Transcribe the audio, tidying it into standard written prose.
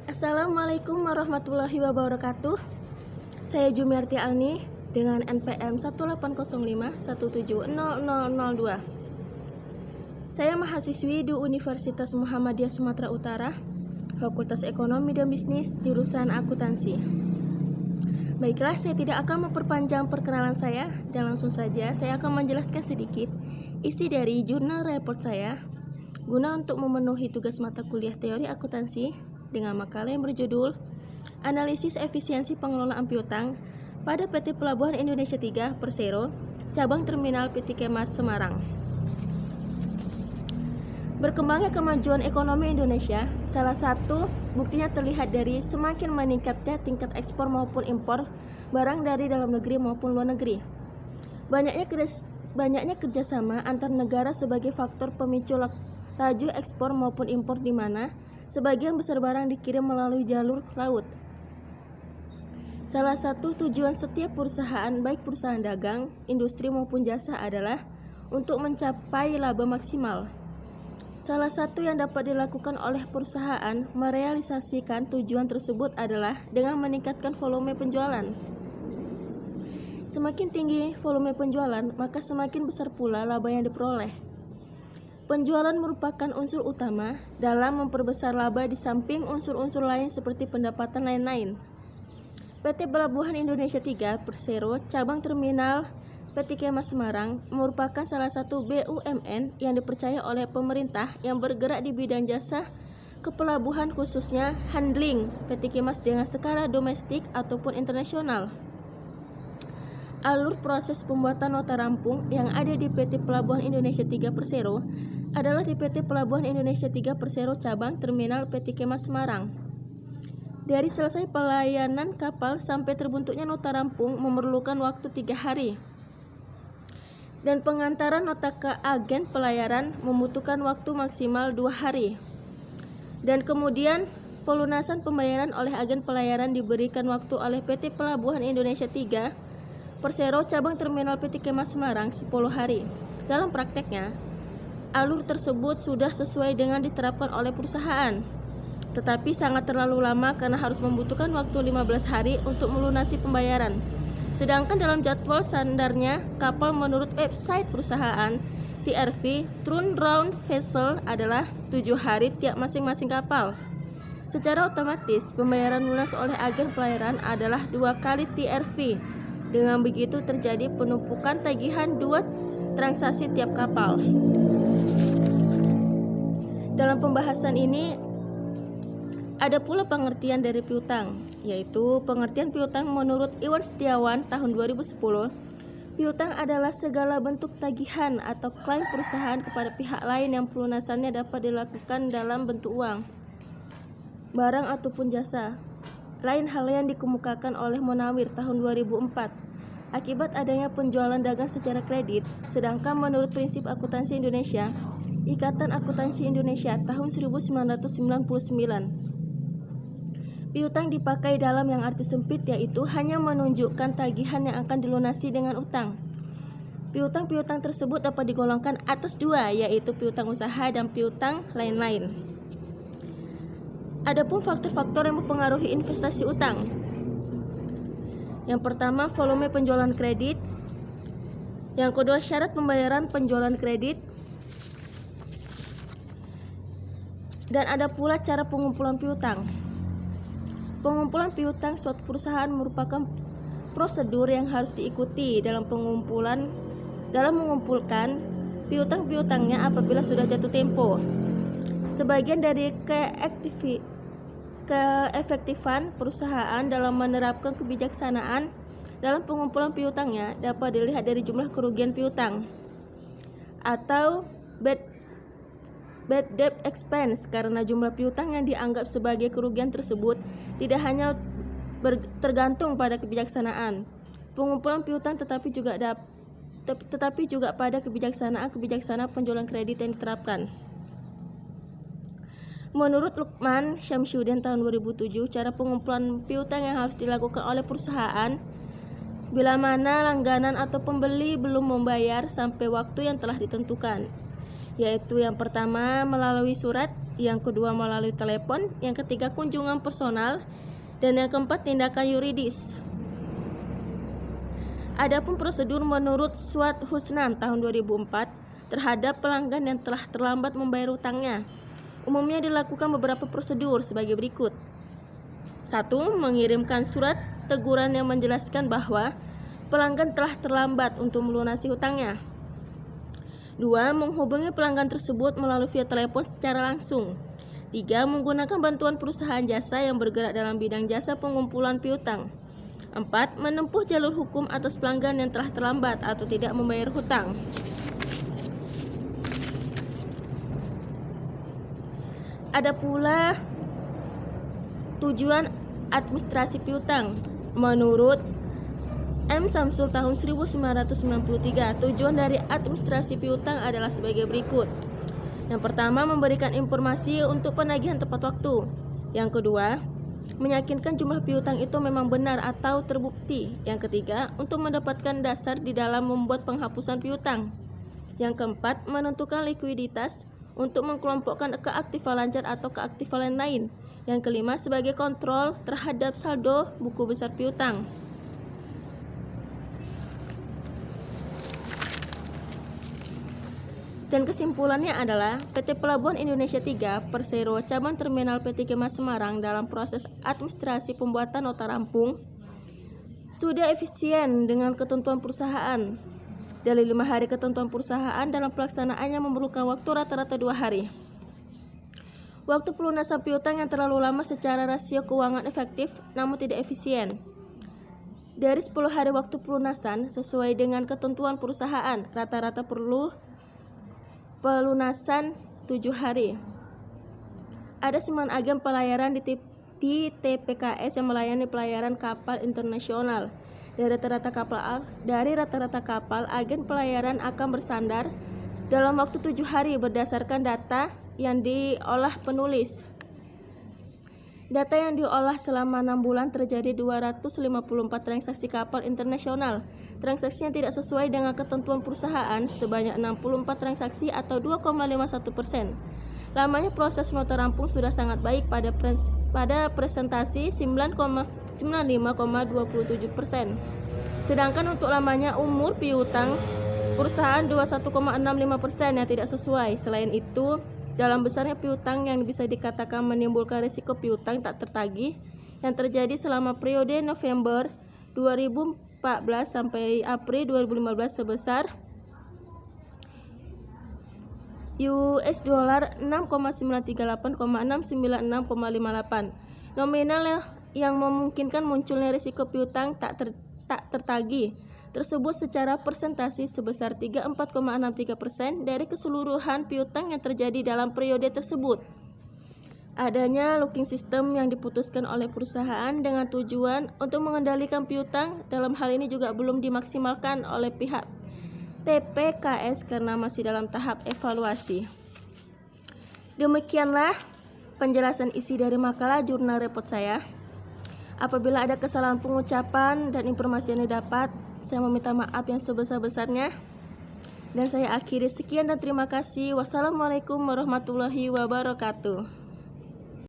Assalamualaikum warahmatullahi wabarakatuh. Saya Jumiarti Alni dengan NPM 18051700002. Saya mahasiswi di Universitas Muhammadiyah Sumatera Utara, Fakultas Ekonomi dan Bisnis, jurusan akuntansi. Baiklah, saya tidak akan memperpanjang perkenalan saya dan langsung saja saya akan menjelaskan sedikit isi dari jurnal report saya guna untuk memenuhi tugas mata kuliah teori akuntansi dengan makalah yang berjudul Analisis Efisiensi Pengelolaan Piutang pada PT Pelabuhan Indonesia 3 Persero, Cabang Terminal PT Kemas Semarang. Berkembangnya kemajuan ekonomi Indonesia, salah satu buktinya terlihat dari semakin meningkatnya tingkat ekspor maupun impor barang dari dalam negeri maupun luar negeri. Banyaknya kerjasama antar negara sebagai faktor pemicu laju ekspor maupun impor, di mana sebagian besar barang dikirim melalui jalur laut. Salah satu tujuan setiap perusahaan, baik perusahaan dagang, industri maupun jasa, adalah untuk mencapai laba maksimal. Salah satu yang dapat dilakukan oleh perusahaan merealisasikan tujuan tersebut adalah dengan meningkatkan volume penjualan. Semakin tinggi volume penjualan, maka semakin besar pula laba yang diperoleh. Penjualan merupakan unsur utama dalam memperbesar laba di samping unsur-unsur lain seperti pendapatan lain-lain. PT Pelabuhan Indonesia 3 Persero, Cabang Terminal PT Kemas Semarang merupakan salah satu BUMN yang dipercaya oleh pemerintah yang bergerak di bidang jasa kepelabuhan, khususnya handling PT Kemas dengan skala domestik ataupun internasional. Alur proses pembuatan nota rampung yang ada di PT Pelabuhan Indonesia 3 Persero adalah di PT Pelabuhan Indonesia 3 Persero Cabang Terminal PT Kemas Semarang. Dari selesai pelayanan kapal sampai terbentuknya nota rampung memerlukan waktu 3 hari. Dan pengantaran nota ke agen pelayaran membutuhkan waktu maksimal 2 hari. Dan kemudian pelunasan pembayaran oleh agen pelayaran diberikan waktu oleh PT Pelabuhan Indonesia 3 Persero Cabang Terminal PT Kemas Semarang 10 hari. Dalam prakteknya, alur tersebut sudah sesuai dengan diterapkan oleh perusahaan, tetapi sangat terlalu lama karena harus membutuhkan waktu 15 hari untuk melunasi pembayaran. Sedangkan dalam jadwal standarnya, kapal menurut website perusahaan TRV, turnaround vessel adalah 7 hari tiap masing-masing kapal. Secara otomatis, pembayaran lunas oleh agen pelayaran adalah 2 kali TRV. Dengan begitu terjadi penumpukan tagihan 2 transaksi tiap kapal. Dalam pembahasan ini ada pula pengertian dari piutang, yaitu pengertian piutang menurut Iwan Setiawan tahun 2010. Piutang adalah segala bentuk tagihan atau klaim perusahaan kepada pihak lain yang pelunasannya dapat dilakukan dalam bentuk uang, barang ataupun jasa. Lain hal yang dikemukakan oleh Monawir tahun 2004 akibat adanya penjualan dagang secara kredit. Sedangkan menurut prinsip akuntansi Indonesia, Ikatan Akuntansi Indonesia tahun 1999, piutang dipakai dalam yang arti sempit, yaitu hanya menunjukkan tagihan yang akan dilunasi dengan utang. Piutang-piutang tersebut dapat digolongkan atas 2, yaitu piutang usaha dan piutang lain-lain. Adapun faktor-faktor yang mempengaruhi investasi utang. Yang pertama, volume penjualan kredit. Yang kedua, syarat pembayaran penjualan kredit. Dan ada pula cara pengumpulan piutang. Pengumpulan piutang suatu perusahaan merupakan prosedur yang harus diikuti dalam mengumpulkan piutang-piutangnya apabila sudah jatuh tempo. Sebagian dari keefektifan perusahaan dalam menerapkan kebijaksanaan dalam pengumpulan piutangnya dapat dilihat dari jumlah kerugian piutang atau bad debt expense, karena jumlah piutang yang dianggap sebagai kerugian tersebut tidak hanya tergantung pada kebijaksanaan pengumpulan piutang, tetapi juga pada kebijaksanaan penjualan kredit yang diterapkan. Menurut Lukman Syamsuddin tahun 2007, cara pengumpulan piutang yang harus dilakukan oleh perusahaan bila mana langganan atau pembeli belum membayar sampai waktu yang telah ditentukan, yaitu yang pertama melalui surat yang kedua melalui telepon, yang ketiga kunjungan personal, dan yang keempat tindakan yuridis. Adapun prosedur menurut Suat Husnan tahun 2004 terhadap pelanggan yang telah terlambat membayar hutangnya, umumnya dilakukan beberapa prosedur sebagai berikut. 1. Mengirimkan surat teguran yang menjelaskan bahwa pelanggan telah terlambat untuk melunasi hutangnya. 2. Menghubungi pelanggan tersebut melalui via telepon secara langsung. 3. Menggunakan bantuan perusahaan jasa yang bergerak dalam bidang jasa pengumpulan piutang. 4. Menempuh jalur hukum atas pelanggan yang telah terlambat atau tidak membayar hutang. Ada pula tujuan administrasi piutang. Menurut M. Samsul tahun 1993, tujuan dari administrasi piutang adalah sebagai berikut. Yang pertama, memberikan informasi untuk penagihan tepat waktu. Yang kedua, meyakinkan jumlah piutang itu memang benar atau terbukti. Yang ketiga, untuk mendapatkan dasar di dalam membuat penghapusan piutang. Yang keempat, menentukan likuiditas untuk mengkelompokkan keaktifan lancar atau keaktifan lain. Yang kelima, sebagai kontrol terhadap saldo buku besar piutang. Dan kesimpulannya adalah PT Pelabuhan Indonesia 3 Persero Cabang Terminal PT Kemas Semarang dalam proses administrasi pembuatan nota rampung sudah efisien dengan ketentuan perusahaan. Dari 5 hari ketentuan perusahaan, dalam pelaksanaannya memerlukan waktu rata-rata 2 hari. Waktu pelunasan piutang yang terlalu lama secara rasio keuangan efektif namun tidak efisien. Dari 10 hari waktu pelunasan sesuai dengan ketentuan perusahaan, rata-rata perlu pelunasan 7 hari. Ada 9 agen pelayaran di TPKS yang melayani pelayaran kapal internasional. Dari rata-rata kapal, agen pelayaran akan bersandar dalam waktu 7 hari berdasarkan data yang diolah penulis. Data yang diolah selama 6 bulan terjadi 254 transaksi kapal internasional. Transaksi yang tidak sesuai dengan ketentuan perusahaan sebanyak 64 transaksi atau 2,51%. Lamanya proses nota rampung sudah sangat baik pada presentasi 95,27%. Sedangkan untuk lamanya umur piutang perusahaan 21,65% yang tidak sesuai. Selain itu, dalam besarnya piutang yang bisa dikatakan menimbulkan risiko piutang tak tertagih yang terjadi selama periode November 2014 sampai April 2015 sebesar US dollar 6,938,696,58. Nominal yang memungkinkan munculnya risiko piutang tak tertagih tersebut secara persentase sebesar 34,63% dari keseluruhan piutang yang terjadi dalam periode tersebut. Adanya locking system yang diputuskan oleh perusahaan dengan tujuan untuk mengendalikan piutang dalam hal ini juga belum dimaksimalkan oleh pihak TPKS karena masih dalam tahap evaluasi. Demikianlah penjelasan isi dari makalah jurnal repot saya. Apabila ada kesalahan pengucapan dan informasi yang didapat, saya meminta maaf yang sebesar-besarnya. Dan saya akhiri sekian dan terima kasih. Wassalamualaikum warahmatullahi wabarakatuh.